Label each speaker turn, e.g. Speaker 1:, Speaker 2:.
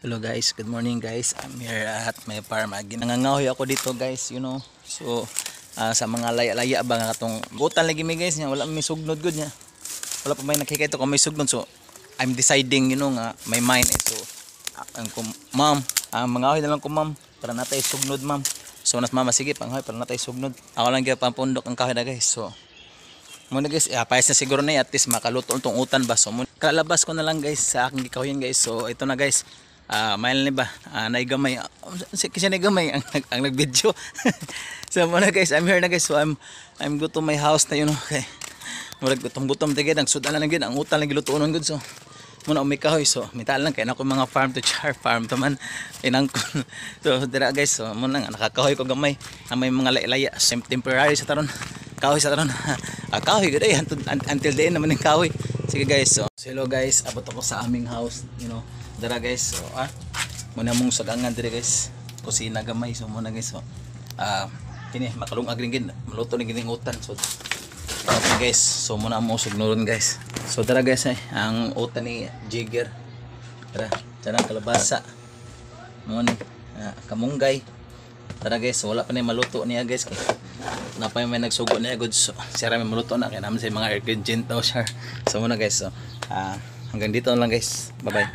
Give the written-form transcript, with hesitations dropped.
Speaker 1: Hello guys, good morning guys. I'm here at my farm. Nangangahoy ako dito guys, you know. So sa mga laya-laya ba nga tong gutan lagi mi guys nya, wala may sugnod gud nya. Wala pa may nakikita ko may sugnod, so I'm deciding, you know, nga my mind ito. Ang ma'am, mangahoy na lang ko ma'am para natay sugnod ma'am. So nas mama sige panghoy para natay sugnod. Ako lang gyud pampundok ang kahoy na guys. So muna guys, payas na siguro na at least makaluto itong utan ba. So kalabas ko na lang guys sa aking gikahoyan guys. So ito na guys. Mail ni ba? Naigamay. Kasi naigamay ang nag-video. So muna guys, I'm here na guys. So I'm go to my house na, you know. Okay. Murag gutom-gutom tigid ang sudan lang gid ang utan lang gilutuon gud. So muna umikahoy. So mital lang kay nako mga farm to char farm to man inangkon. So dira guys, so muna nga nakakahoy ko gamay. May mga laya temporary sa taron. Kahoy sa taron. Kahoy gud ay until the end naman ng kahoy. Sige guys. So hello guys, abot ako sa aming house, you know. Dara guys, so muna mong sagangan dire guys, kusina gamay. So muna guys, so kini makalungag rin gid, maluto ni gining utan. So okay guys, so muna mo sugnuron guys. So dara guys, ang utan ni Jigger, dara kalabasa mo ni kamunggay. Dara guys, so wala pa ni maluto niya guys, kay napay may nagsugo niya good. So siya ra may maluto na kay naman sa mga ingredient daw siya. So muna guys, so hanggang dito lang guys, bye bye.